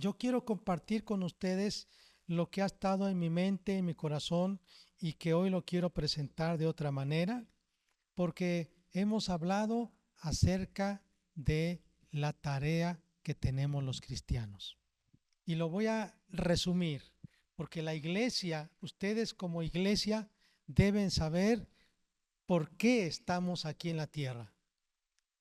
yo quiero compartir con ustedes lo que ha estado en mi mente, en mi corazón y que hoy lo quiero presentar de otra manera, porque hemos hablado acerca de la tarea que tenemos los cristianos. Y lo voy a resumir, porque la iglesia, ustedes como iglesia, deben saber por qué estamos aquí en la tierra.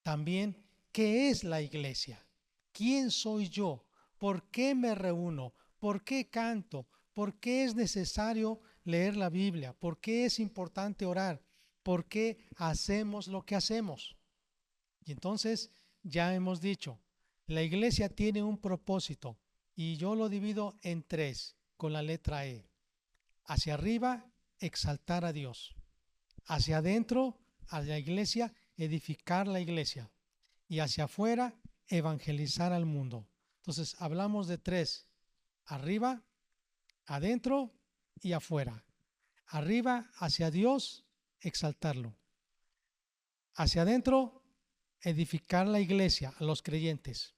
También, ¿qué es la iglesia? ¿Quién soy yo? ¿Por qué me reúno? ¿Por qué canto? ¿Por qué es necesario leer la Biblia? ¿Por qué es importante orar? ¿Por qué hacemos lo que hacemos? Y entonces ya hemos dicho, la iglesia tiene un propósito y yo lo divido en tres con la letra E. Hacia arriba, exaltar a Dios. Hacia adentro, a la iglesia, edificar la iglesia. Y hacia afuera, evangelizar al mundo. Entonces hablamos de tres: arriba, adentro y afuera. Arriba, hacia Dios, exaltarlo. Hacia adentro, edificar la iglesia, a los creyentes.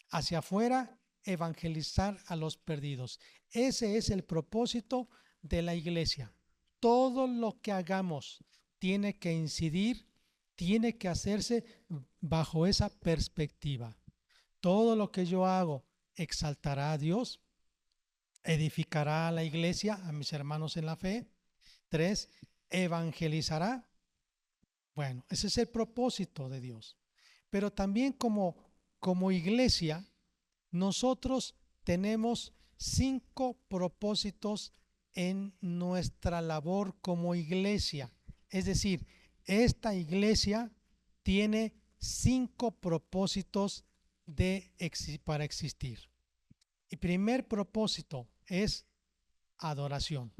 Hacia afuera, evangelizar a los perdidos. Ese es el propósito de la iglesia. Todo lo que hagamos tiene que incidir, tiene que hacerse bajo esa perspectiva. Todo lo que yo hago exaltará a Dios, edificará a la iglesia, a mis hermanos en la fe. Tres, evangelizará. Bueno, ese es el propósito de Dios. Pero también como iglesia, nosotros tenemos 5 propósitos en nuestra labor como iglesia. Es decir, esta iglesia tiene 5 propósitos para existir. El primer propósito es adoración.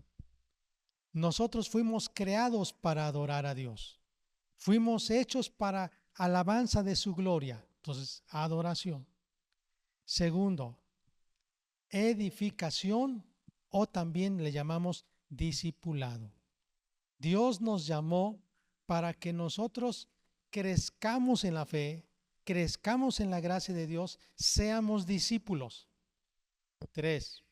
Nosotros fuimos creados para adorar a Dios. Fuimos hechos para alabanza de su gloria. Entonces, adoración. Segundo, edificación, o también le llamamos discipulado. Dios nos llamó para que nosotros crezcamos en la fe, crezcamos en la gracia de Dios, seamos discípulos. Tres,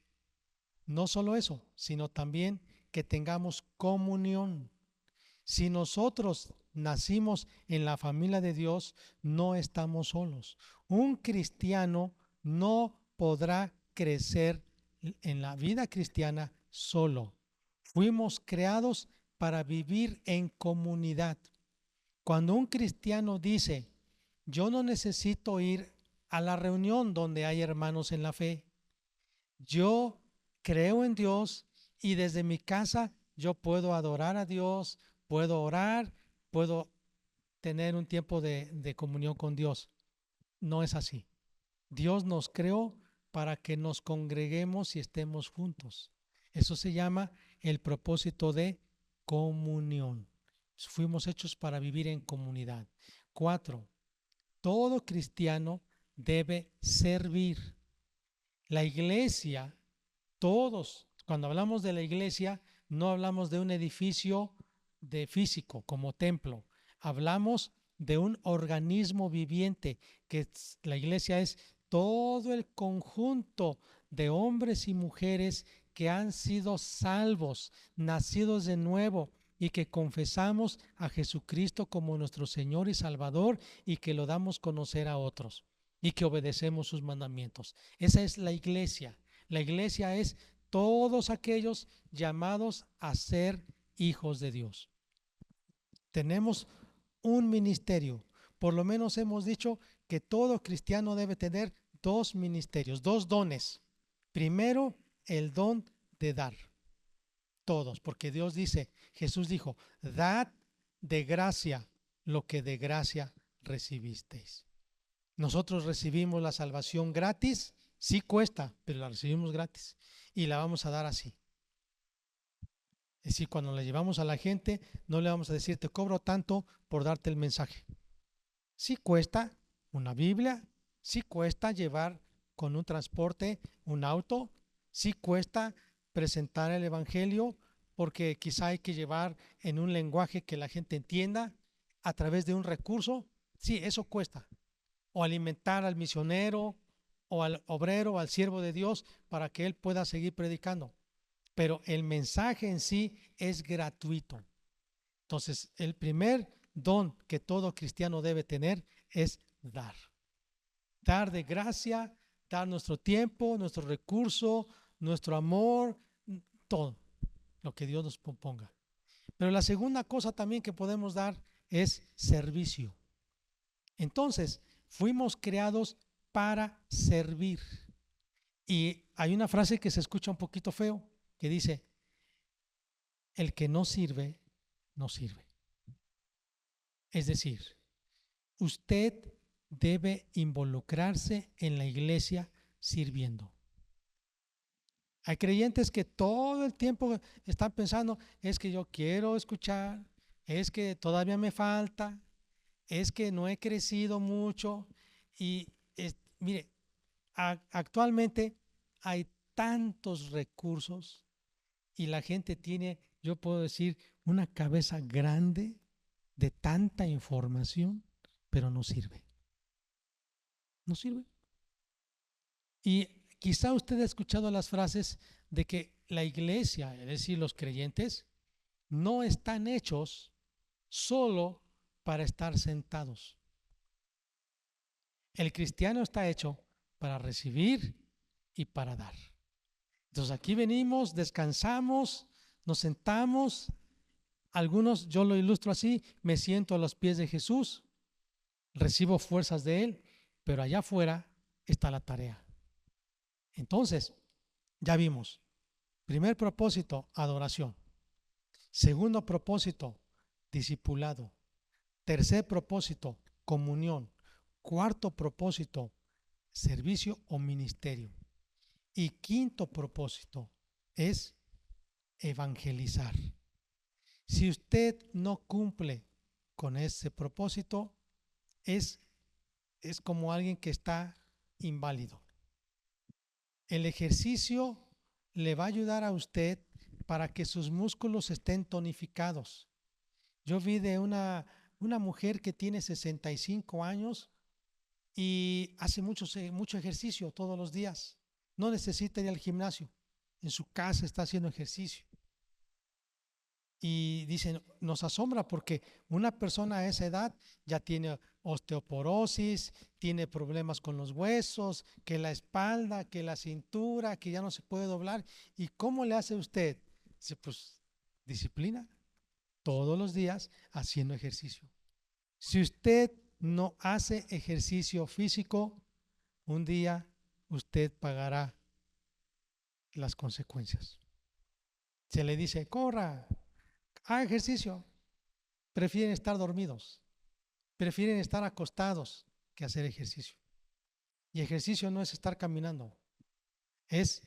no solo eso, sino también que tengamos comunión. Si nosotros nacimos en la familia de Dios, no estamos solos. Un cristiano no podrá crecer en la vida cristiana solo. Fuimos creados para vivir en comunidad. Cuando un cristiano dice, yo no necesito ir a la reunión donde hay hermanos en la fe, yo creo en Dios y desde mi casa yo puedo adorar a Dios, puedo orar, puedo tener un tiempo de comunión con Dios. No es así. Dios nos creó para que nos congreguemos y estemos juntos. Eso se llama el propósito de comunión. Fuimos hechos para vivir en comunidad. 4, todo cristiano debe servir. La iglesia, todos, cuando hablamos de la iglesia, no hablamos de un edificio de físico como templo, hablamos de un organismo viviente, que la iglesia es todo el conjunto de hombres y mujeres que han sido salvos, nacidos de nuevo y que confesamos a Jesucristo como nuestro Señor y Salvador y que lo damos a conocer a otros y que obedecemos sus mandamientos. Esa es la iglesia. La iglesia es todos aquellos llamados a ser hijos de Dios. Tenemos un ministerio. Por lo menos hemos dicho que todo cristiano debe tener 2 ministerios, 2 dones. Primero, el don de dar. Todos, porque Dios dice, Jesús dijo, dad de gracia lo que de gracia recibisteis. Nosotros recibimos la salvación gratis, sí cuesta, pero la recibimos gratis y la vamos a dar así. Es decir, cuando la llevamos a la gente, no le vamos a decir, te cobro tanto por darte el mensaje. Sí cuesta una Biblia, sí cuesta llevar con un transporte un auto, sí cuesta presentar el Evangelio, porque quizá hay que llevar en un lenguaje que la gente entienda a través de un recurso. Sí, eso cuesta. O alimentar al misionero, o al obrero o al siervo de Dios para que él pueda seguir predicando. Pero el mensaje en sí es gratuito. Entonces, el primer don que todo cristiano debe tener es dar. Dar de gracia, dar nuestro tiempo, nuestro recurso, nuestro amor, todo lo que Dios nos proponga. Pero la segunda cosa también que podemos dar es servicio. Entonces, fuimos creados para servir. Y hay una frase que se escucha un poquito feo, que dice, el que no sirve, no sirve. Es decir, usted debe involucrarse en la iglesia sirviendo. Hay creyentes que todo el tiempo están pensando, es que yo quiero escuchar, es que todavía me falta, es que no he crecido mucho. Y mire, actualmente hay tantos recursos y la gente tiene, yo puedo decir, una cabeza grande de tanta información, pero no sirve. No sirve. Y quizá usted ha escuchado las frases de que la iglesia, es decir, los creyentes, no están hechos solo para estar sentados. El cristiano está hecho para recibir y para dar. Entonces aquí venimos, descansamos, nos sentamos. Algunos, yo lo ilustro así, me siento a los pies de Jesús, recibo fuerzas de Él, pero allá afuera está la tarea. Entonces, ya vimos, primer propósito, adoración. Segundo propósito, discipulado. Tercer propósito, comunión. Cuarto propósito, servicio o ministerio. Y quinto propósito es evangelizar. Si usted no cumple con ese propósito, es como alguien que está inválido. El ejercicio le va a ayudar a usted para que sus músculos estén tonificados. Yo vi de una mujer que tiene 65 años y hace mucho ejercicio todos los días. No necesita ir al gimnasio. En su casa está haciendo ejercicio. Y dicen, nos asombra porque una persona a esa edad ya tiene osteoporosis, tiene problemas con los huesos, que la espalda, que la cintura, que ya no se puede doblar. ¿Y cómo le hace usted? Dice, pues disciplina, todos los días haciendo ejercicio. Si usted no hace ejercicio físico, un día usted pagará las consecuencias. Se le dice, corra, haga ejercicio. Prefieren estar dormidos, prefieren estar acostados que hacer ejercicio. Y ejercicio no es estar caminando, es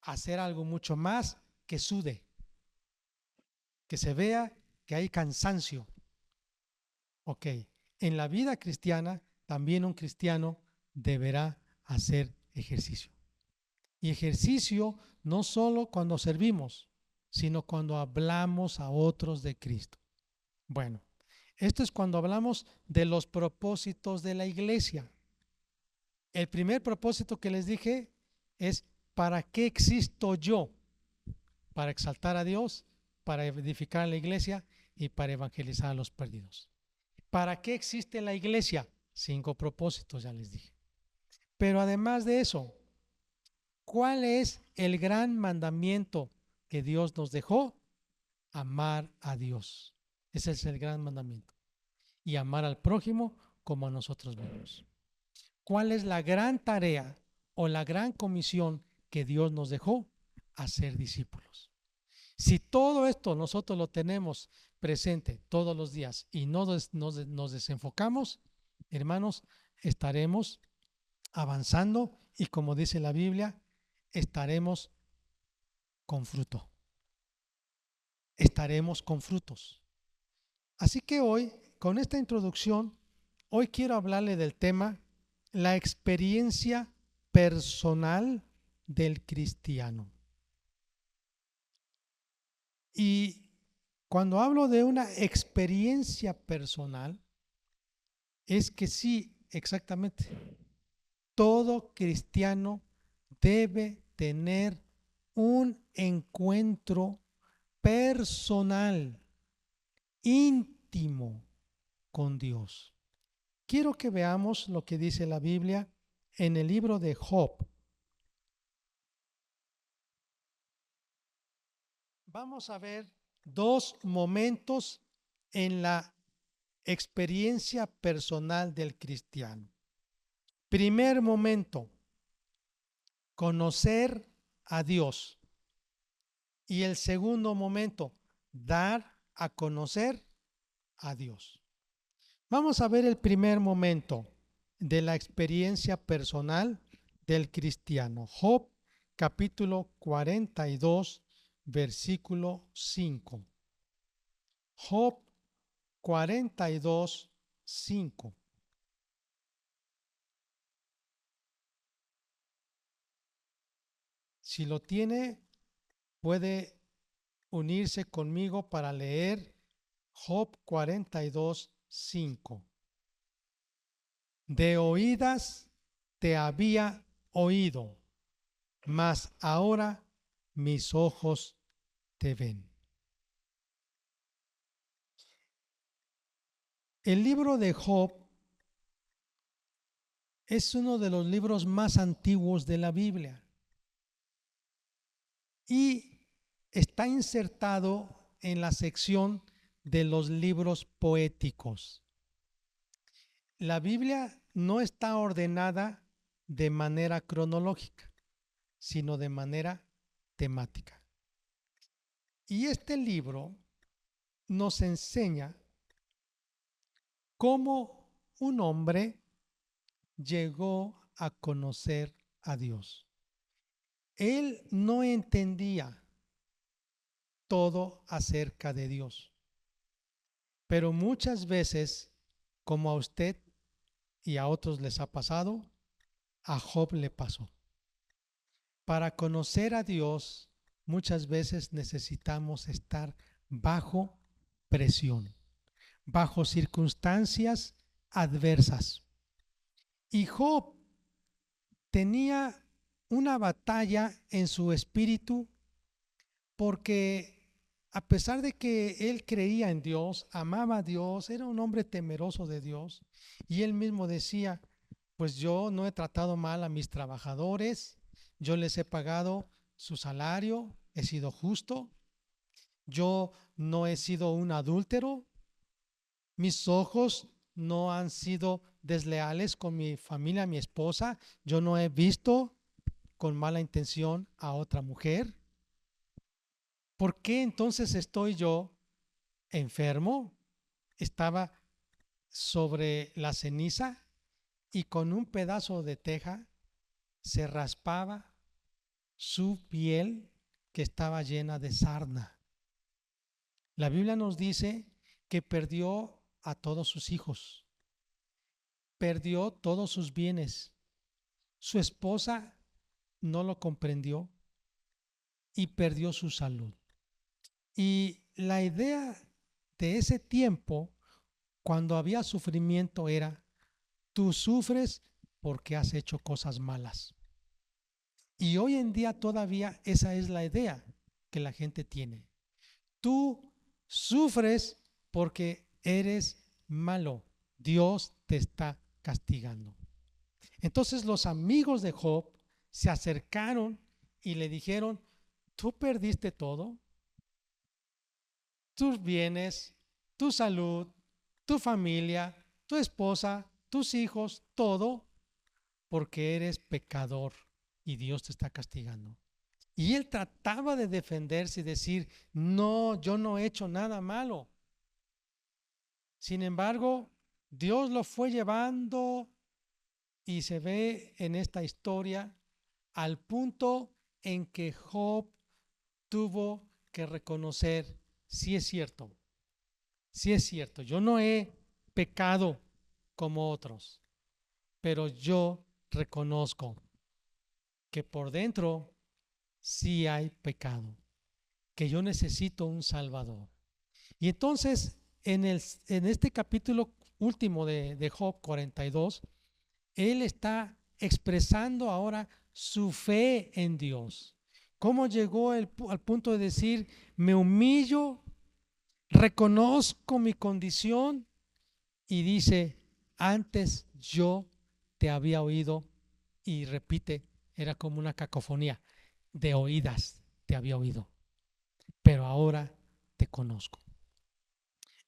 hacer algo mucho más que sude, que se vea que hay cansancio. Ok, en la vida cristiana también un cristiano deberá hacer ejercicio. Y ejercicio no solo cuando servimos, sino cuando hablamos a otros de Cristo. Bueno, esto es cuando hablamos de los propósitos de la iglesia. El primer propósito que les dije es ¿para qué existo yo? Para exaltar a Dios, para edificar la iglesia y para evangelizar a los perdidos. ¿Para qué existe la iglesia? 5 propósitos, ya les dije. Pero además de eso, ¿cuál es el gran mandamiento que Dios nos dejó? Amar a Dios. Ese es el gran mandamiento. Y amar al prójimo como a nosotros mismos. ¿Cuál es la gran tarea o la gran comisión que Dios nos dejó? Hacer discípulos. Si todo esto nosotros lo tenemos presente todos los días y no nos desenfocamos, hermanos, estaremos avanzando y como dice la Biblia, estaremos con fruto. Estaremos con frutos. Así que hoy, con esta introducción, hoy quiero hablarle del tema la experiencia personal del cristiano. Y cuando hablo de una experiencia personal, es que sí, exactamente, todo cristiano debe tener un encuentro personal, íntimo con Dios. Quiero que veamos lo que dice la Biblia en el libro de Job. Vamos a ver dos momentos en la experiencia personal del cristiano. Primer momento, conocer a Dios. Y el segundo momento, dar a conocer a Dios. Vamos a ver el primer momento de la experiencia personal del cristiano. Job capítulo 42, versículo 5. Job 42, 5. Si lo tiene, puede unirse conmigo para leer Job 42, 5. De oídas te había oído, mas ahora mis ojos te ven. El libro de Job es uno de los libros más antiguos de la Biblia y está insertado en la sección de los libros poéticos. La Biblia no está ordenada de manera cronológica, sino de manera temática. Y este libro nos enseña cómo un hombre llegó a conocer a Dios. Él no entendía todo acerca de Dios, pero muchas veces, como a usted y a otros les ha pasado, a Job le pasó. Para conocer a Dios, muchas veces necesitamos estar bajo presión, bajo circunstancias adversas. Y Job tenía una batalla en su espíritu porque a pesar de que él creía en Dios, amaba a Dios, era un hombre temeroso de Dios, y él mismo decía, pues yo no he tratado mal a mis trabajadores, yo les he pagado su salario, he sido justo, yo no he sido un adúltero, mis ojos no han sido desleales con mi familia, mi esposa, yo no he visto con mala intención a otra mujer. ¿Por qué entonces estoy yo enfermo? Estaba sobre la ceniza y con un pedazo de teja se raspaba su piel que estaba llena de sarna. La Biblia nos dice que perdió a todos sus hijos, perdió todos sus bienes. Su esposa no lo comprendió y perdió su salud. Y la idea de ese tiempo, cuando había sufrimiento, era: tú sufres porque has hecho cosas malas. Y hoy en día todavía esa es la idea que la gente tiene. Tú sufres porque eres malo. Dios te está castigando. Entonces los amigos de Job se acercaron y le dijeron: tú perdiste todo, tus bienes, tu salud, tu familia, tu esposa, tus hijos, todo, porque eres pecador y Dios te está castigando. Y él trataba de defenderse y decir: no, yo no he hecho nada malo. Sin embargo, Dios lo fue llevando y se ve en esta historia al punto en que Job tuvo que reconocer: sí es cierto, yo no he pecado como otros, pero yo reconozco que por dentro sí hay pecado, que yo necesito un Salvador. Y entonces en este capítulo último de Job 42, él está expresando ahora su fe en Dios. ¿Cómo llegó al punto de decir, me humillo, reconozco mi condición y dice, antes yo te había oído, y repite, era como una cacofonía, de oídas te había oído, pero ahora te conozco?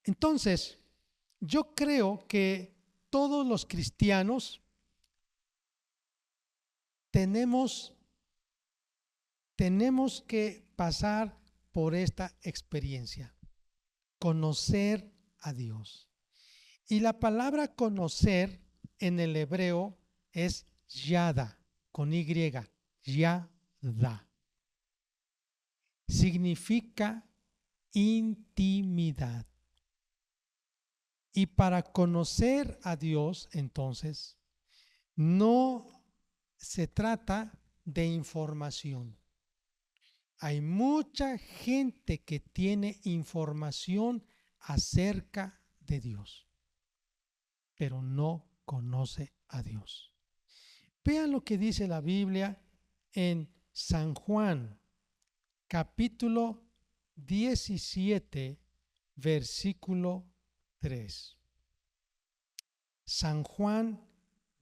Entonces, yo creo que todos los cristianos tenemos, tenemos que pasar por esta experiencia, conocer a Dios. Y la palabra conocer en el hebreo es yada, con Y, yada. Significa intimidad. Y para conocer a Dios, entonces, no se trata de información. Hay mucha gente que tiene información acerca de Dios, pero no conoce a Dios. Vean lo que dice la Biblia en San Juan, capítulo 17, versículo 3. San Juan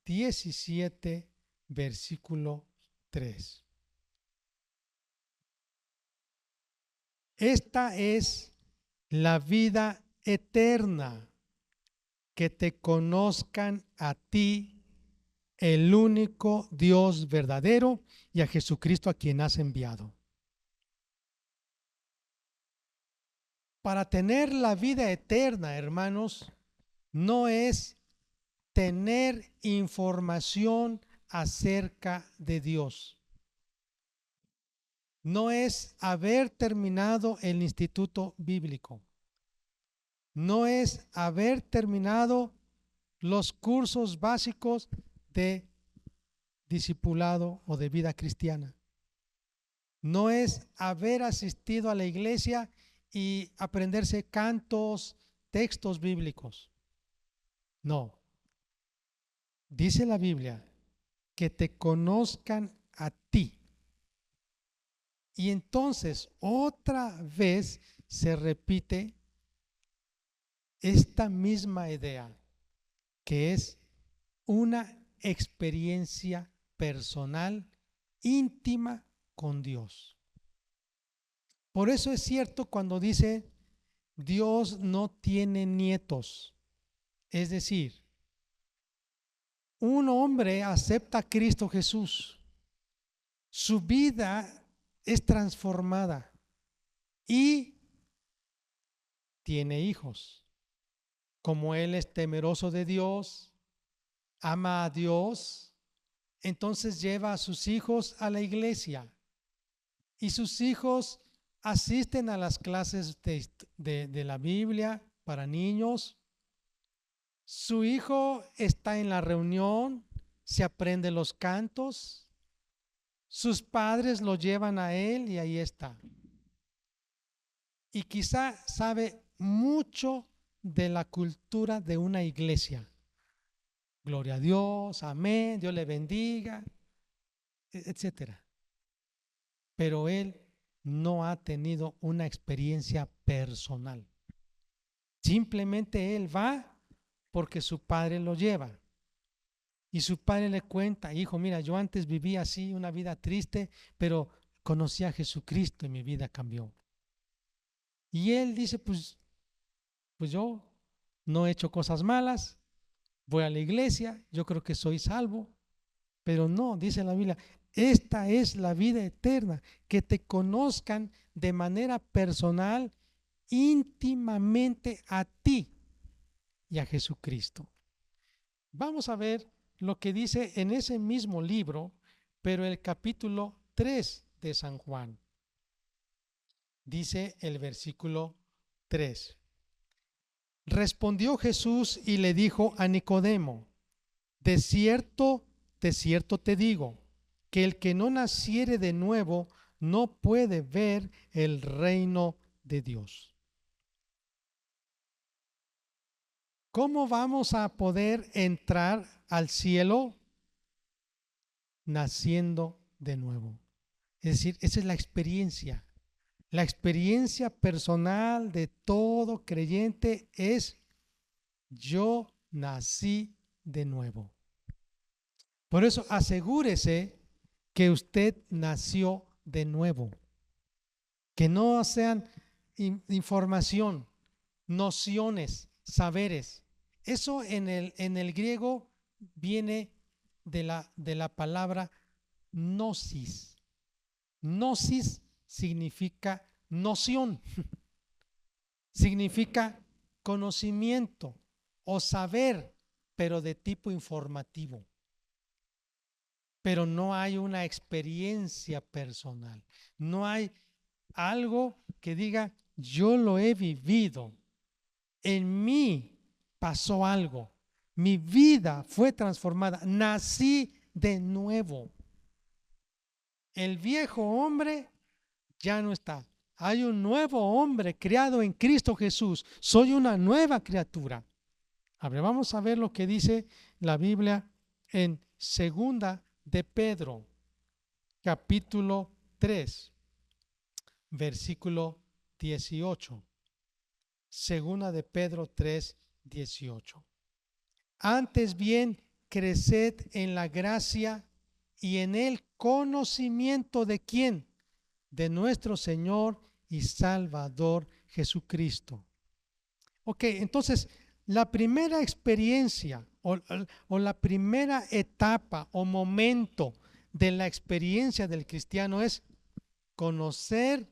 17, versículo 3. Esta es la vida eterna, que te conozcan a ti, el único Dios verdadero, y a Jesucristo a quien has enviado. Para tener la vida eterna, hermanos, no es tener información acerca de Dios. No es haber terminado el instituto bíblico. No es haber terminado los cursos básicos de discipulado o de vida cristiana. No es haber asistido a la iglesia y aprenderse cantos, textos bíblicos. No. Dice la Biblia que te conozcan a ti. Y entonces otra vez se repite esta misma idea, que es una experiencia personal, íntima con Dios. Por eso es cierto cuando dice, Dios no tiene nietos. Es decir, un hombre acepta a Cristo Jesús, su vida es transformada y tiene hijos. Como él es temeroso de Dios, ama a Dios, entonces lleva a sus hijos a la iglesia y sus hijos asisten a las clases de la Biblia para niños. Su hijo está en la reunión, se aprende los cantos, sus padres lo llevan a él y ahí está. Y quizá sabe mucho de la cultura de una iglesia. Gloria a Dios, amén, Dios le bendiga, etcétera. Pero él no ha tenido una experiencia personal. Simplemente él va porque su padre lo lleva. Y su padre le cuenta, hijo, mira, yo antes vivía así, una vida triste, pero conocí a Jesucristo y mi vida cambió. Y él dice, pues yo no he hecho cosas malas, voy a la iglesia, yo creo que soy salvo. Pero no, dice la Biblia, esta es la vida eterna, que te conozcan de manera personal, íntimamente a ti y a Jesucristo. Vamos a ver lo que dice en ese mismo libro, pero el capítulo 3 de San Juan. Dice el versículo 3. Respondió Jesús y le dijo a Nicodemo, de cierto te digo, que el que no naciere de nuevo no puede ver el reino de Dios. ¿Cómo vamos a poder entrar al cielo? naciendo de nuevo. Es decir, esa es la experiencia personal de todo creyente es: yo nací de nuevo. Por eso asegúrese que usted nació de nuevo, que no sean información, nociones, saberes. Eso en el griego viene de la palabra gnosis. Gnosis significa noción, significa conocimiento o saber, pero de tipo informativo. Pero no hay una experiencia personal, no hay algo que diga: yo lo he vivido, en mí pasó algo, mi vida fue transformada, nací de nuevo. El viejo hombre ya no está. Hay un nuevo hombre creado en Cristo Jesús. Soy una nueva criatura. A ver, vamos a ver lo que dice la Biblia en segunda de Pedro, capítulo 3, versículo 18. Segunda de Pedro 3, 18. Antes bien, creced en la gracia y en el conocimiento de ¿quién? De nuestro Señor y Salvador Jesucristo. Ok, entonces la primera experiencia o la primera etapa o momento de la experiencia del cristiano es conocer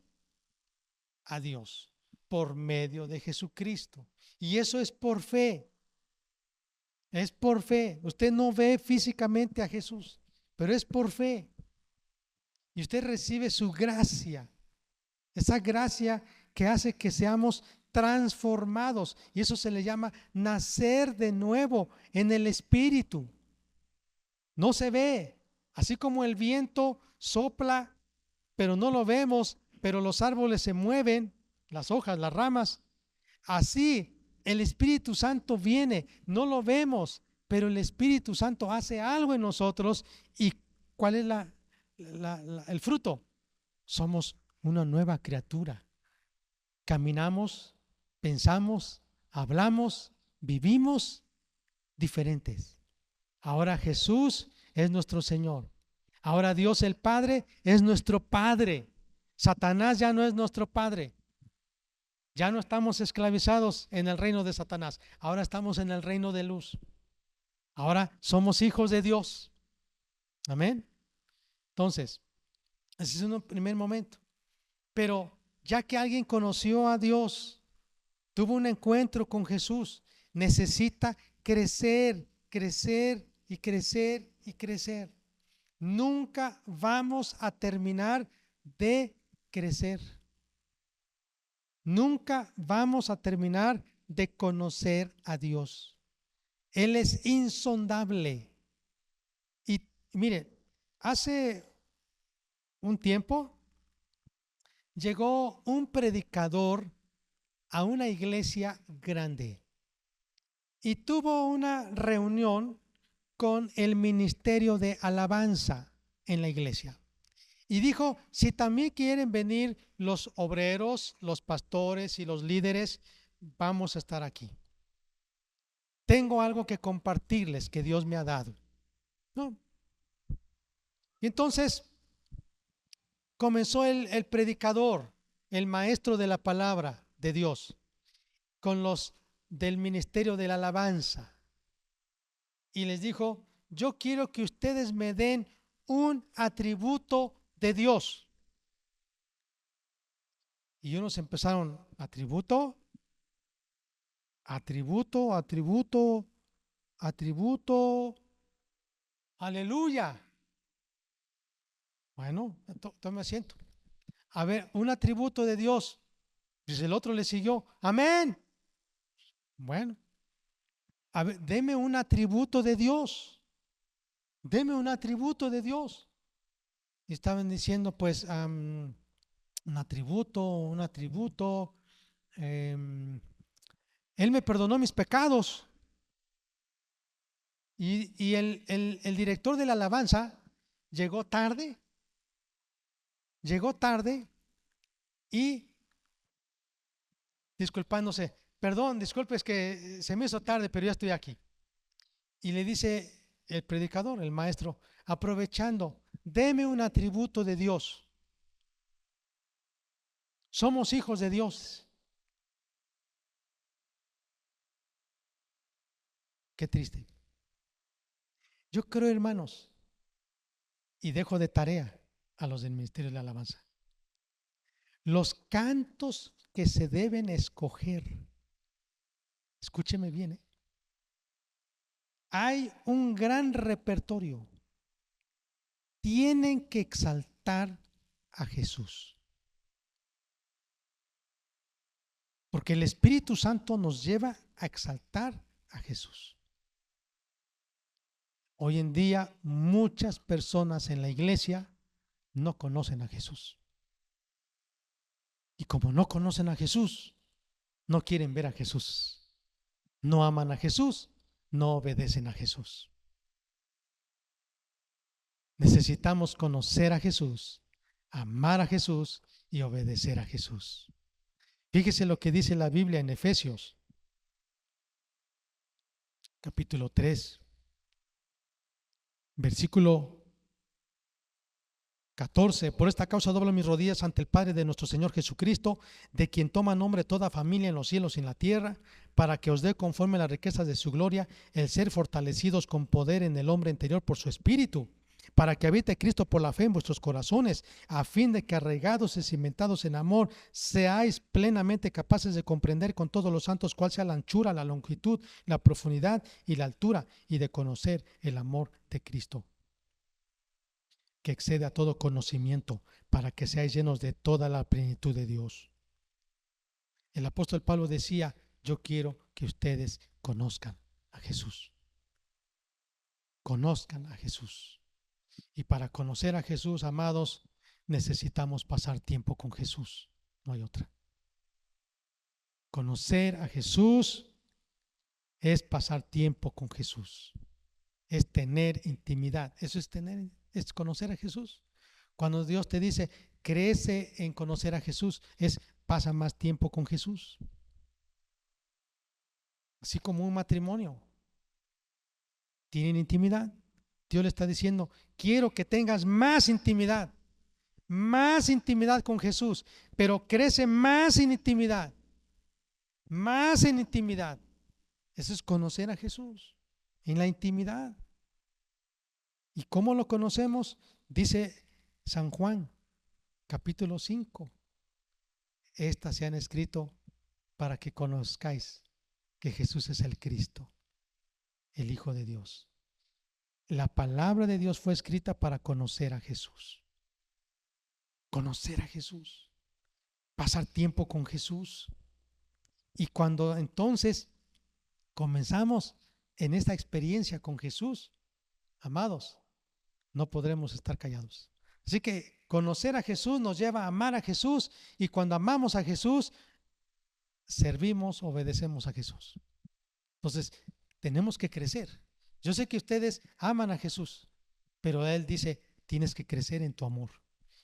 a Dios por medio de Jesucristo. Y eso es por fe. Es por fe. Usted no ve físicamente a Jesús, pero es por fe. Y usted recibe su gracia. Esa gracia que hace que seamos transformados. Y eso se le llama nacer de nuevo en el Espíritu. No se ve. Así como el viento sopla, pero no lo vemos, pero los árboles se mueven, las hojas, las ramas. Así el Espíritu Santo viene, no lo vemos, pero el Espíritu Santo hace algo en nosotros. ¿Y cuál es el fruto? Somos una nueva criatura. Caminamos, pensamos, hablamos, vivimos diferentes. Ahora Jesús es nuestro Señor. Ahora Dios el Padre es nuestro Padre. Satanás ya no es nuestro Padre. Ya no estamos esclavizados en el reino de Satanás. Ahora estamos en el reino de luz. Ahora somos hijos de Dios. Amén. Entonces, ese es un primer momento. Pero ya que alguien conoció a Dios, tuvo un encuentro con Jesús, necesita crecer, crecer y crecer y crecer. Nunca vamos a terminar de crecer. Nunca vamos a terminar de conocer a Dios. Él es insondable. Y mire, hace un tiempo llegó un predicador a una iglesia grande y tuvo una reunión con el ministerio de alabanza en la iglesia. Y dijo: si también quieren venir los obreros, los pastores y los líderes, vamos a estar aquí. Tengo algo que compartirles que Dios me ha dado. ¿No? Y entonces comenzó el predicador, el maestro de la palabra de Dios, con los del ministerio de la alabanza. Y les dijo: yo quiero que ustedes me den un atributo de Dios. Y unos empezaron: atributo, atributo, atributo, atributo, aleluya. Bueno, tome asiento. A ver, un atributo de Dios. Pues el otro le siguió: amén. Bueno, a ver, deme un atributo de Dios. Deme un atributo de Dios. Y estaban diciendo, pues, un atributo. Él me perdonó mis pecados. Y el director de la alabanza llegó tarde, llegó tarde y disculpándose, perdón, disculpe, es que se me hizo tarde, pero ya estoy aquí. Y le dice el predicador, el maestro, aprovechando, deme un atributo de Dios. Somos hijos de Dios. Qué triste. Yo creo, hermanos, y dejo de tarea a los del Ministerio de la Alabanza, los cantos que se deben escoger, escúcheme bien, hay un gran repertorio. Tienen que exaltar a Jesús. Porque el Espíritu Santo nos lleva a exaltar a Jesús. Hoy en día muchas personas en la iglesia no conocen a Jesús. Y como no conocen a Jesús, no quieren ver a Jesús. No aman a Jesús, no obedecen a Jesús. Necesitamos conocer a Jesús, amar a Jesús y obedecer a Jesús. Fíjese lo que dice la Biblia en Efesios, capítulo 3, versículo 14. Por esta causa doblo mis rodillas ante el Padre de nuestro Señor Jesucristo, de quien toma nombre toda familia en los cielos y en la tierra, para que os dé conforme a las riquezas de su gloria el ser fortalecidos con poder en el hombre interior por su Espíritu, para que habite Cristo por la fe en vuestros corazones, a fin de que arraigados y cimentados en amor, seáis plenamente capaces de comprender con todos los santos cuál sea la anchura, la longitud, la profundidad y la altura, y de conocer el amor de Cristo, que excede a todo conocimiento, para que seáis llenos de toda la plenitud de Dios. El apóstol Pablo decía, yo quiero que ustedes conozcan a Jesús. Conozcan a Jesús. Y para conocer a Jesús, amados, necesitamos pasar tiempo con Jesús. No hay otra. Conocer a Jesús es pasar tiempo con Jesús. Es tener intimidad. Eso es conocer a Jesús. Cuando Dios te dice, crece en conocer a Jesús, es pasa más tiempo con Jesús. Así como un matrimonio. Tienen intimidad. Dios le está diciendo, quiero que tengas más intimidad con Jesús, pero crece más en intimidad. Eso es conocer a Jesús, en la intimidad. ¿Y cómo lo conocemos? Dice San Juan, capítulo 5. Estas se han escrito para que conozcáis que Jesús es el Cristo, el Hijo de Dios. La palabra de Dios fue escrita para conocer a Jesús. Conocer a Jesús. Pasar tiempo con Jesús. Y cuando entonces comenzamos en esta experiencia con Jesús, amados, no podremos estar callados. Así que conocer a Jesús nos lleva a amar a Jesús, y cuando amamos a Jesús, servimos, obedecemos a Jesús. Entonces, tenemos que crecer. Yo sé que ustedes aman a Jesús, pero Él dice, tienes que crecer en tu amor.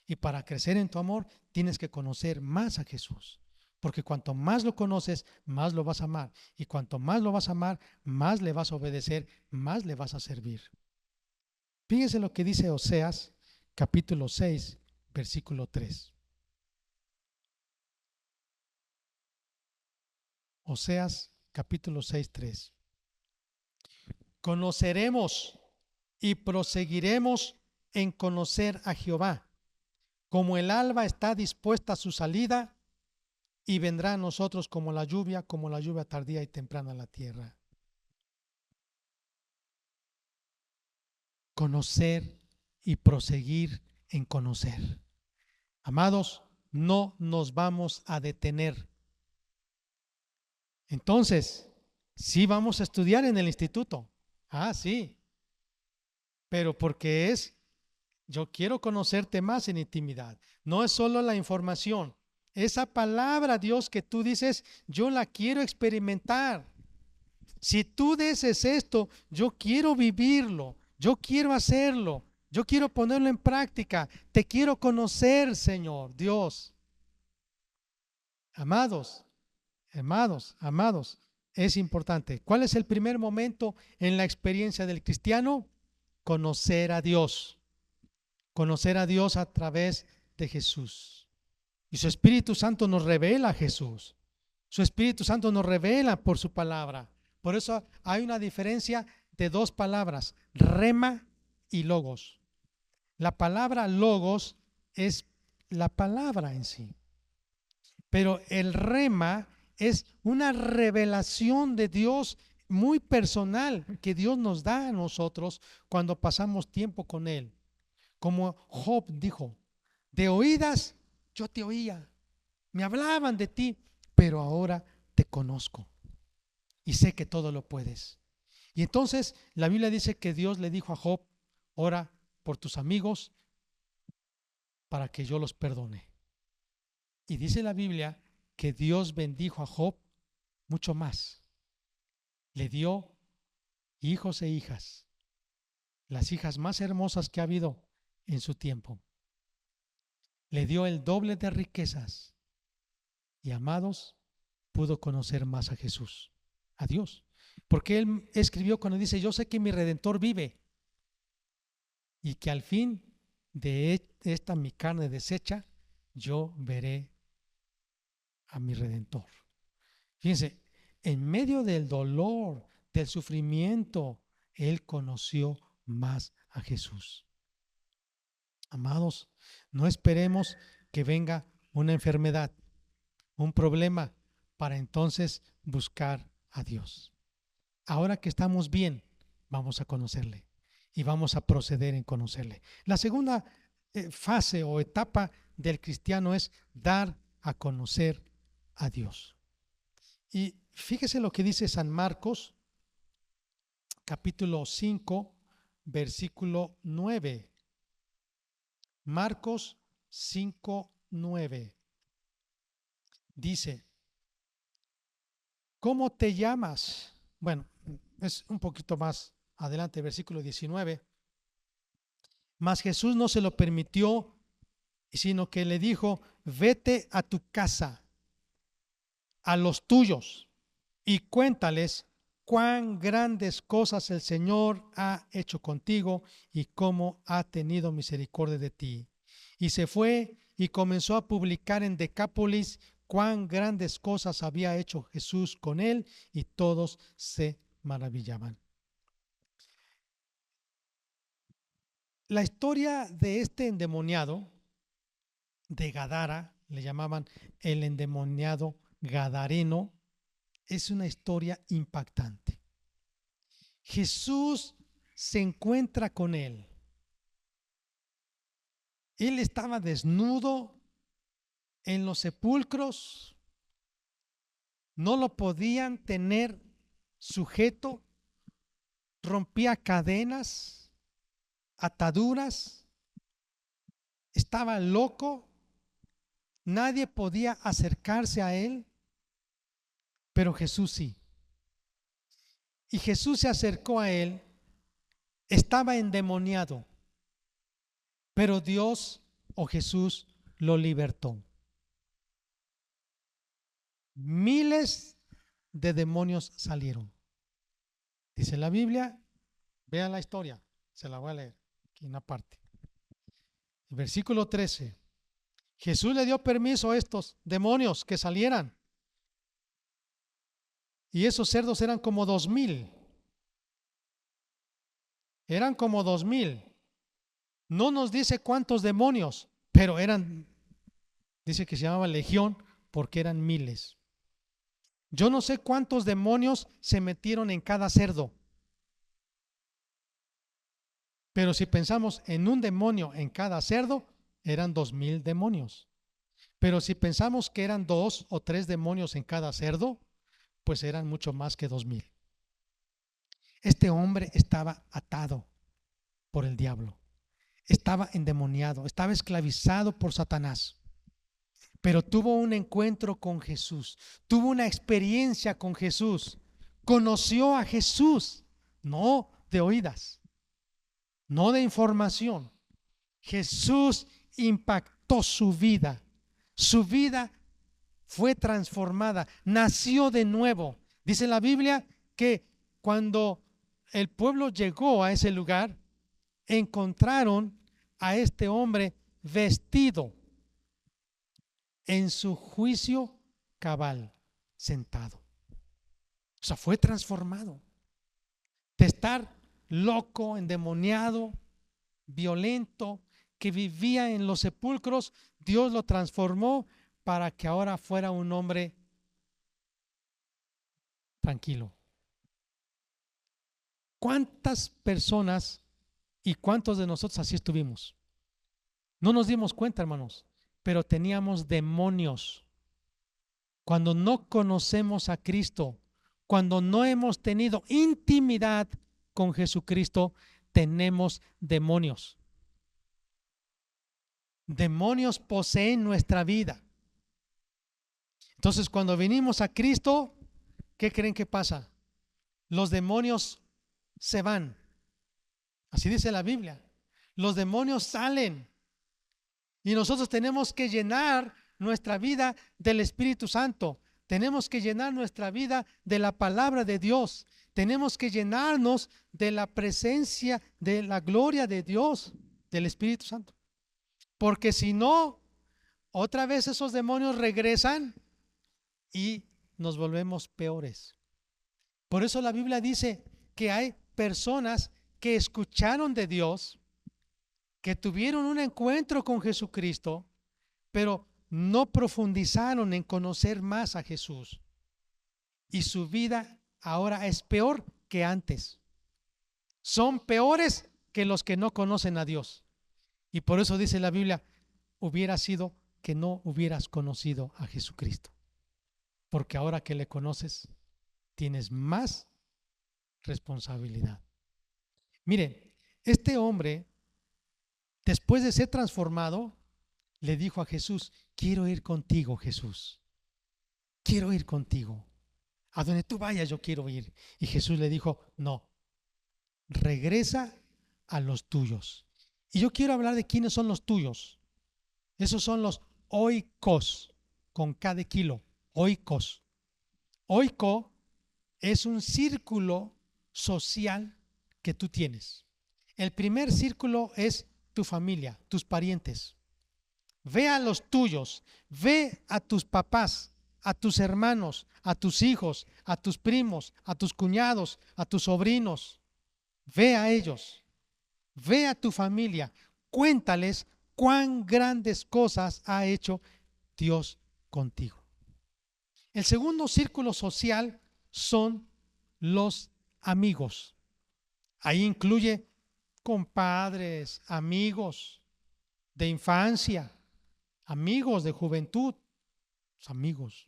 Y para crecer en tu amor, tienes que conocer más a Jesús. Porque cuanto más lo conoces, más lo vas a amar. Y cuanto más lo vas a amar, más le vas a obedecer, más le vas a servir. Fíjense lo que dice Oseas, capítulo 6, versículo 3. Oseas, capítulo 6, 3. Conoceremos y proseguiremos en conocer a Jehová, como el alba está dispuesta a su salida, y vendrá a nosotros como la lluvia tardía y temprana a la tierra. Conocer y proseguir en conocer. Amados, no nos vamos a detener. Entonces, sí vamos a estudiar en el instituto. Sí, pero porque yo quiero conocerte más en intimidad. No es solo la información. Esa palabra, Dios, que tú dices, yo la quiero experimentar. Si tú dices esto, yo quiero vivirlo, yo quiero hacerlo. Yo quiero ponerlo en práctica. Te quiero conocer, Señor Dios. Amados, amados, es importante. ¿Cuál es el primer momento en la experiencia del cristiano? Conocer a Dios. Conocer a Dios a través de Jesús. Y su Espíritu Santo nos revela a Jesús. Su Espíritu Santo nos revela por su palabra. Por eso hay una diferencia de dos palabras, rema y logos. La palabra logos es la palabra en sí. Pero el rema es una revelación de Dios muy personal que Dios nos da a nosotros cuando pasamos tiempo con Él. Como Job dijo, de oídas yo te oía, me hablaban de ti, pero ahora te conozco y sé que todo lo puedes. Y entonces la Biblia dice que Dios le dijo a Job, ora por tus amigos para que yo los perdone. Y dice la Biblia que Dios bendijo a Job mucho más. Le dio hijos e hijas, las hijas más hermosas que ha habido en su tiempo. Le dio el doble de riquezas. Y amados, pudo conocer más a Jesús, a Dios. Porque él escribió cuando dice, yo sé que mi Redentor vive y que al fin de esta mi carne deshecha, yo veré a mi Redentor. Fíjense, en medio del dolor, del sufrimiento, él conoció más a Jesús. Amados, no esperemos que venga una enfermedad, un problema, para entonces buscar a Dios. Ahora que estamos bien, vamos a conocerle y vamos a proceder en conocerle. La segunda fase o etapa del cristiano es dar a conocer a Dios. Y fíjese lo que dice San Marcos, capítulo 5, versículo 9. Marcos 5, 9. Dice, ¿cómo te llamas? Bueno, es un poquito más adelante, versículo 19. Mas Jesús no se lo permitió, sino que le dijo, vete a tu casa, a los tuyos, y cuéntales cuán grandes cosas el Señor ha hecho contigo y cómo ha tenido misericordia de ti. Y se fue y comenzó a publicar en Decápolis cuán grandes cosas había hecho Jesús con él, y todos se maravillaban. La historia de este endemoniado de Gadara, le llamaban el endemoniado gadareno, es una historia impactante. Jesús se encuentra con él. Él estaba desnudo en los sepulcros, no lo podían tener sujeto, rompía cadenas, ataduras, estaba loco, nadie podía acercarse a él, pero Jesús sí. Y Jesús se acercó a él, estaba endemoniado, pero Dios o Jesús lo libertó. Miles de demonios salieron. Dice la Biblia, vean la historia, se la voy a leer aquí en una parte. El versículo 13. Jesús le dio permiso a estos demonios que salieran. Y esos cerdos eran como 2000. Eran como 2000. No nos dice cuántos demonios, pero eran, dice que se llamaba legión porque eran miles. Yo no sé cuántos demonios se metieron en cada cerdo. Pero si pensamos en un demonio en cada cerdo, eran 2000 demonios. Pero si pensamos que eran 2 o 3 demonios en cada cerdo, pues eran mucho más que 2000. Este hombre estaba atado por el diablo, estaba endemoniado, estaba esclavizado por Satanás. Pero tuvo un encuentro con Jesús, tuvo una experiencia con Jesús, conoció a Jesús, no de oídas. no de información. Jesús impactó su vida. Su vida fue transformada, nació de nuevo. Dice la Biblia que cuando el pueblo llegó a ese lugar, encontraron a este hombre vestido en su juicio cabal, sentado. O sea, fue transformado. De estar loco, endemoniado, violento, que vivía en los sepulcros, Dios lo transformó para que ahora fuera un hombre tranquilo. ¿Cuántas personas y cuántos de nosotros así estuvimos? No nos dimos cuenta, hermanos, pero teníamos demonios. Cuando no conocemos a Cristo, cuando no hemos tenido intimidad con Jesucristo, tenemos demonios. Demonios poseen nuestra vida. Entonces, cuando venimos a Cristo, ¿qué creen que pasa? Los demonios se van. Así dice la Biblia. Los demonios salen. Y nosotros tenemos que llenar nuestra vida del Espíritu Santo. Tenemos que llenar nuestra vida de la palabra de Dios. Tenemos que llenarnos de la presencia, de la gloria de Dios, del Espíritu Santo. Porque si no, otra vez esos demonios regresan y nos volvemos peores. Por eso la Biblia dice que hay personas que escucharon de Dios, que tuvieron un encuentro con Jesucristo, pero no profundizaron en conocer más a Jesús. Y su vida ahora es peor que antes. Son peores que los que no conocen a Dios. Y por eso dice la Biblia, hubiera sido que no hubieras conocido a Jesucristo. Porque ahora que le conoces, tienes más responsabilidad. Mire, este hombre, después de ser transformado, le dijo a Jesús, quiero ir contigo, Jesús. Quiero ir contigo. A donde tú vayas yo quiero ir. Y Jesús le dijo, no, regresa a los tuyos. Y yo quiero hablar de quiénes son los tuyos. Esos son los oikos, con K de kilo, oikos. Oiko es un círculo social que tú tienes. El primer círculo es tu familia, tus parientes. Ve a los tuyos, ve a tus papás, a tus hermanos, a tus hijos, a tus primos, a tus cuñados, a tus sobrinos. Ve a ellos, ve a tu familia, cuéntales cuán grandes cosas ha hecho Dios contigo. El segundo círculo social son los amigos. Ahí incluye compadres, amigos de infancia, amigos de juventud, amigos.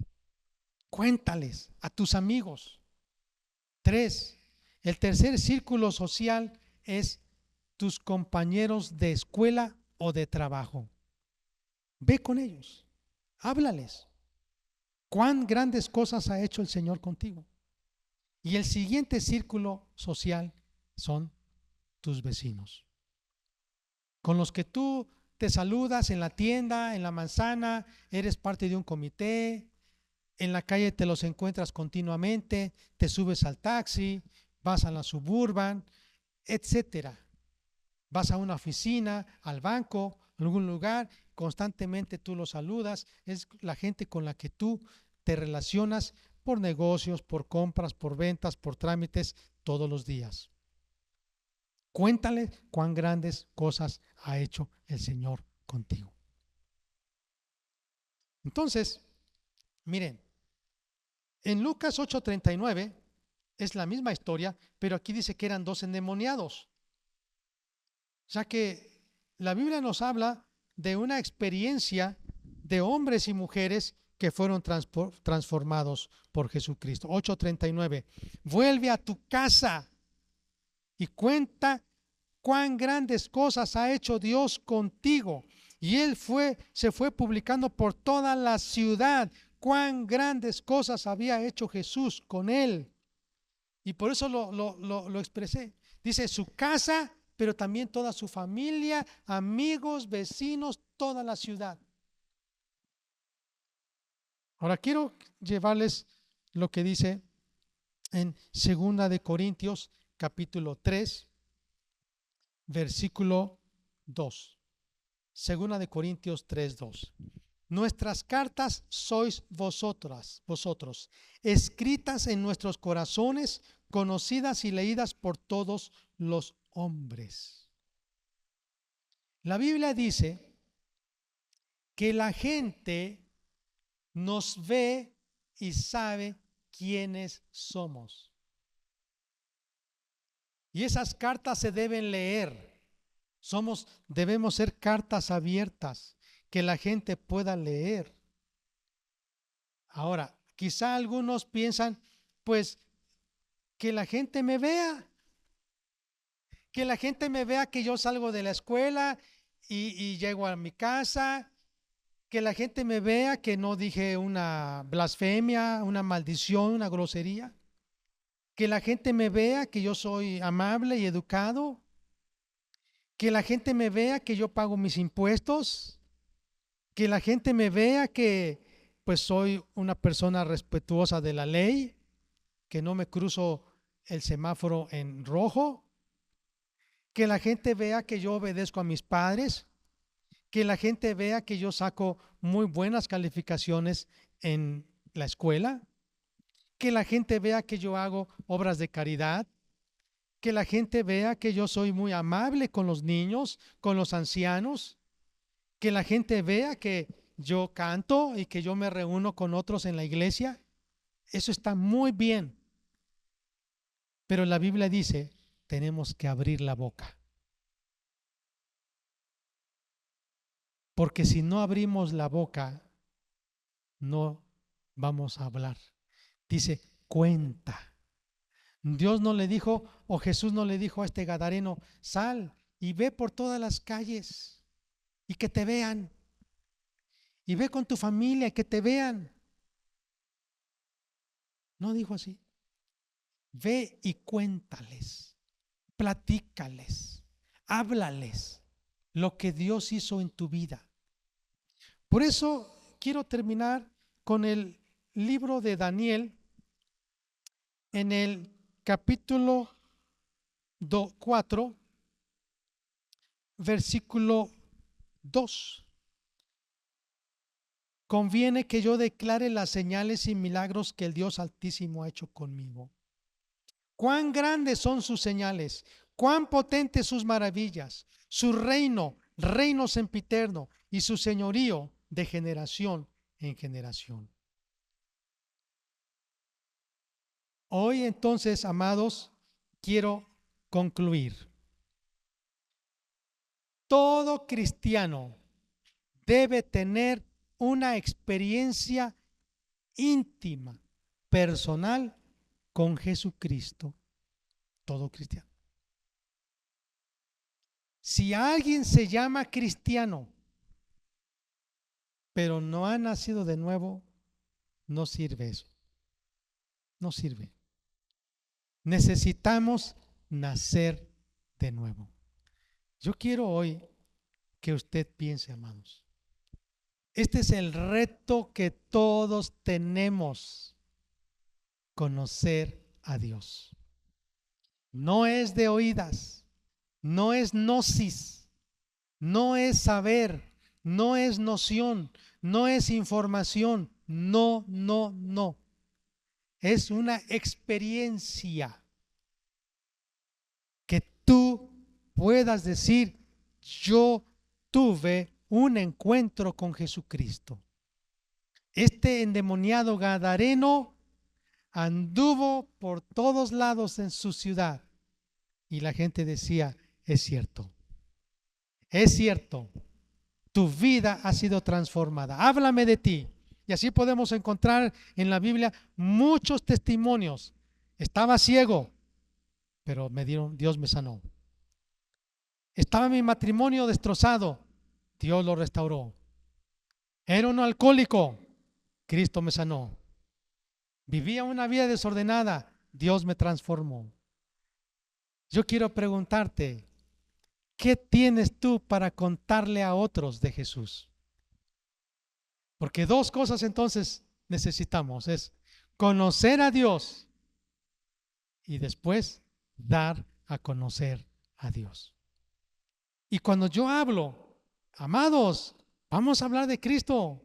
Cuéntales a tus amigos. 3. El tercer círculo social es tus compañeros de escuela o de trabajo. Ve con ellos, háblales. Cuán grandes cosas ha hecho el Señor contigo. Y el siguiente círculo social son tus vecinos, con los que tú te saludas en la tienda, en la manzana, eres parte de un comité, en la calle te los encuentras continuamente, te subes al taxi, vas a la Suburban, etcétera. Vas a una oficina, al banco, a algún lugar, constantemente tú los saludas, es la gente con la que tú te relacionas por negocios, por compras, por ventas, por trámites todos los días. Cuéntale cuán grandes cosas ha hecho el Señor contigo. Entonces, miren, en Lucas 8:39 es la misma historia, pero aquí dice que eran 2 endemoniados. O sea que la Biblia nos habla de una experiencia de hombres y mujeres que fueron transformados por Jesucristo. 8:39. Vuelve a tu casa y cuenta cuán grandes cosas ha hecho Dios contigo. Y él se fue publicando por toda la ciudad cuán grandes cosas había hecho Jesús con él. Y por eso lo expresé. Dice, su casa pero también toda su familia, amigos, vecinos, toda la ciudad. Ahora quiero llevarles lo que dice en 2 capítulo 3, versículo 2. 2 Corintios 3:2. Nuestras cartas sois vosotros, escritas en nuestros corazones, conocidas y leídas por todos los hombres. La Biblia dice que la gente nos ve y sabe quiénes somos. Y esas cartas se deben leer. Debemos ser cartas abiertas que la gente pueda leer. Ahora, quizá algunos piensan, pues, que la gente me vea, que yo salgo de la escuela y llego a mi casa, que la gente me vea que no dije una blasfemia, una maldición, una grosería, que la gente me vea que yo soy amable y educado, que la gente me vea que yo pago mis impuestos, que la gente me vea que pues soy una persona respetuosa de la ley, que no me cruzo el semáforo en rojo, que la gente vea que yo obedezco a mis padres, que la gente vea que yo saco muy buenas calificaciones en la escuela, que la gente vea que yo hago obras de caridad, que la gente vea que yo soy muy amable con los niños, con los ancianos, que la gente vea que yo canto y que yo me reúno con otros en la iglesia. Eso está muy bien. Pero la Biblia dice, tenemos que abrir la boca. Porque si no abrimos la boca, no vamos a hablar. Dice, cuenta. Dios no le dijo, o Jesús no le dijo a este gadareno, sal y ve por todas las calles y que te vean. Y ve con tu familia y que te vean. No dijo así. Ve y cuéntales, platícales, háblales lo que Dios hizo en tu vida. Por eso quiero terminar con el libro de Daniel en el capítulo 4, versículo 2. Conviene que yo declare las señales y milagros que el Dios Altísimo ha hecho conmigo. Cuán grandes son sus señales, cuán potentes sus maravillas, su reino sempiterno y su señorío de generación en generación. Hoy entonces, amados, quiero concluir. Todo cristiano debe tener una experiencia íntima, personal con Jesucristo. Todo cristiano. Si alguien se llama cristiano, pero no ha nacido de nuevo, no sirve eso. No sirve. Necesitamos nacer de nuevo. Yo quiero hoy que usted piense, amados. Este es el reto que todos tenemos, conocer a Dios. No es de oídas, no es gnosis, no es saber, no es noción, no es información, no. Es una experiencia que tú puedas decir, yo tuve un encuentro con Jesucristo. Este endemoniado gadareno anduvo por todos lados en su ciudad y la gente decía, es cierto, tu vida ha sido transformada, háblame de ti. Y así podemos encontrar en la Biblia muchos testimonios. Estaba ciego, pero Dios me sanó. Estaba mi matrimonio destrozado, Dios lo restauró. Era un alcohólico, Cristo me sanó. Vivía una vida desordenada, Dios me transformó. Yo quiero preguntarte, ¿qué tienes tú para contarle a otros de Jesús? Porque dos cosas entonces necesitamos, es conocer a Dios y después dar a conocer a Dios. Y cuando yo hablo, amados, vamos a hablar de Cristo,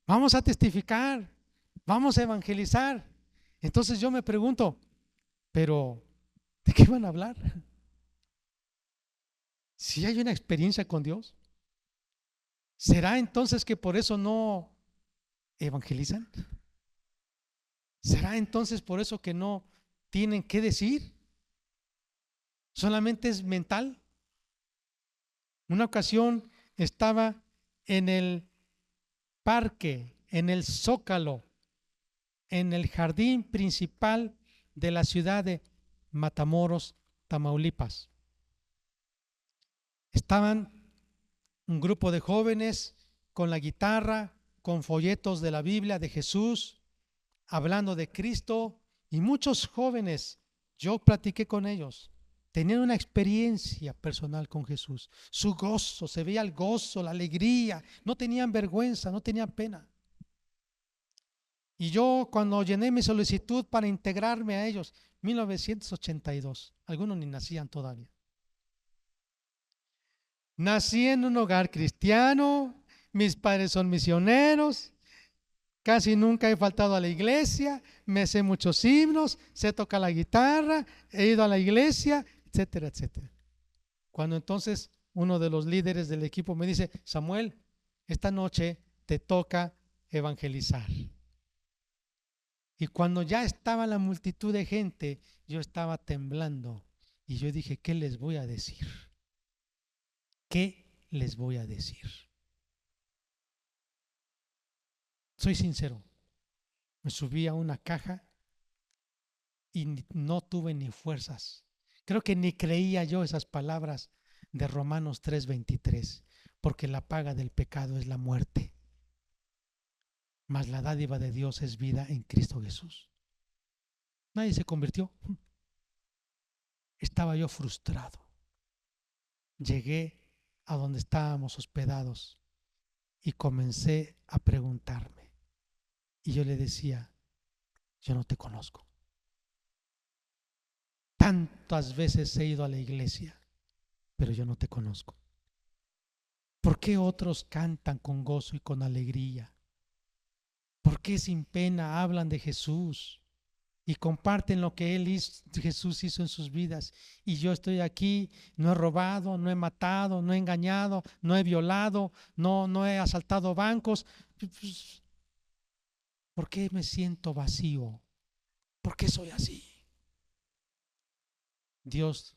vamos a testificar, vamos a evangelizar. Entonces yo me pregunto, pero ¿de qué van a hablar? Si hay una experiencia con Dios, ¿será entonces que por eso no evangelizan? ¿Será entonces por eso que no tienen que decir? ¿Solamente es mental? Una ocasión estaba en el parque, en el Zócalo, en el jardín principal de la ciudad de Matamoros, Tamaulipas. Estaban un grupo de jóvenes con la guitarra, con folletos de la Biblia de Jesús, hablando de Cristo, y muchos jóvenes, yo platiqué con ellos, tenían una experiencia personal con Jesús. Su gozo, se veía el gozo, la alegría, no tenían vergüenza, no tenían pena. Y yo cuando llené mi solicitud para integrarme a ellos, 1982, algunos ni nacían todavía. Nací en un hogar cristiano, mis padres son misioneros, casi nunca he faltado a la iglesia, me sé muchos himnos, sé tocar la guitarra, he ido a la iglesia, etcétera, etcétera. Cuando entonces uno de los líderes del equipo me dice, Samuel, esta noche te toca evangelizar. Y cuando ya estaba la multitud de gente, yo estaba temblando y yo dije, ¿qué les voy a decir? ¿Qué les voy a decir? Soy sincero, me subí a una caja y no tuve ni fuerzas. Creo que ni creía yo esas palabras de Romanos 3:23, porque la paga del pecado es la muerte, mas la dádiva de Dios es vida en Cristo Jesús. Nadie se convirtió. Estaba yo frustrado. Llegué a donde estábamos hospedados y comencé a preguntarme. Y yo le decía, yo no te conozco. Tantas veces he ido a la iglesia, pero yo no te conozco. ¿Por qué otros cantan con gozo y con alegría? ¿Por qué sin pena hablan de Jesús y comparten lo que Jesús hizo en sus vidas? Y yo estoy aquí, no he robado, no he matado, no he engañado, no he violado, no he asaltado bancos. ¿Por qué me siento vacío? ¿Por qué soy así? Dios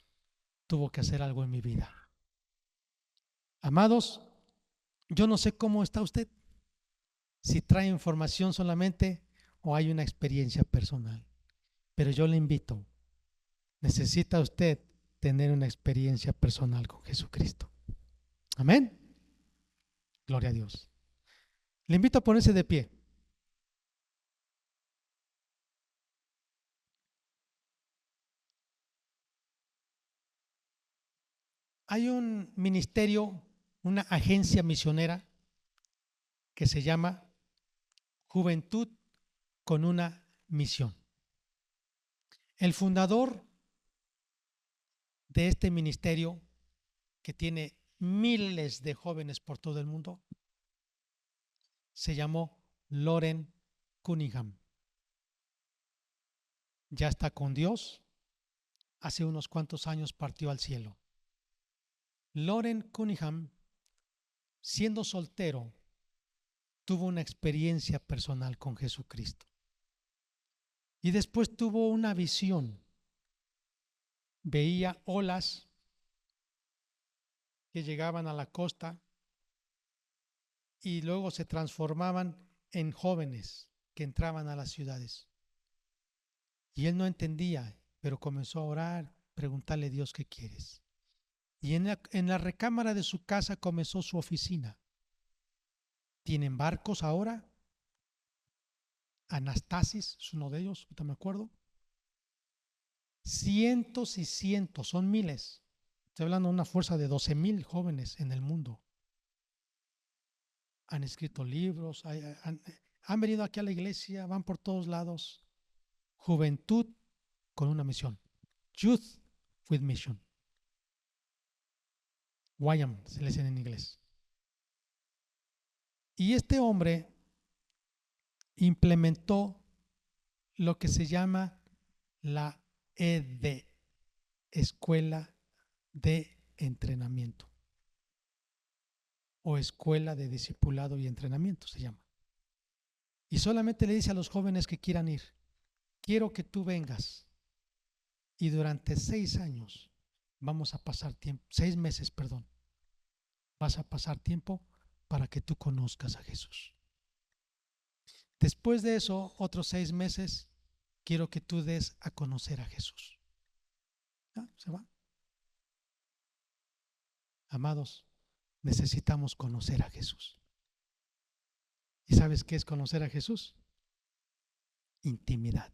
tuvo que hacer algo en mi vida. Amados, yo no sé cómo está usted, si trae información solamente o hay una experiencia personal, pero yo le invito, necesita usted tener una experiencia personal con Jesucristo. Amén. Gloria a Dios. Le invito a ponerse de pie. Hay un ministerio, una agencia misionera que se llama Juventud con una misión. El fundador de este ministerio, que tiene miles de jóvenes por todo el mundo, se llamó Loren Cunningham. Ya está con Dios. Hace unos cuantos años partió al cielo. Loren Cunningham, siendo soltero, tuvo una experiencia personal con Jesucristo. Y después tuvo una visión. Veía olas que llegaban a la costa y luego se transformaban en jóvenes que entraban a las ciudades. Y él no entendía, pero comenzó a orar, preguntarle a Dios, ¿qué quieres? Y en la recámara de su casa comenzó su oficina. ¿Tienen barcos ahora? Anastasis es uno de ellos, ahorita me acuerdo. Cientos y cientos, son miles Estoy hablando de una fuerza de 12,000 jóvenes en el mundo. Han escrito libros, han venido aquí a la iglesia, van por todos lados. Juventud con una misión. Youth with mission. YAM se le dice en inglés. Y este hombre implementó lo que se llama la ED, Escuela de Entrenamiento, o Escuela de Discipulado y Entrenamiento se llama. Y solamente le dice a los jóvenes que quieran ir: quiero que tú vengas y durante 6 años vamos a pasar tiempo, 6 meses, perdón, vas a pasar tiempo para que tú conozcas a Jesús. Después de eso, otros 6 meses, quiero que tú des a conocer a Jesús. ¿Ya? ¿Se va? Amados, necesitamos conocer a Jesús. ¿Y sabes qué es conocer a Jesús? Intimidad.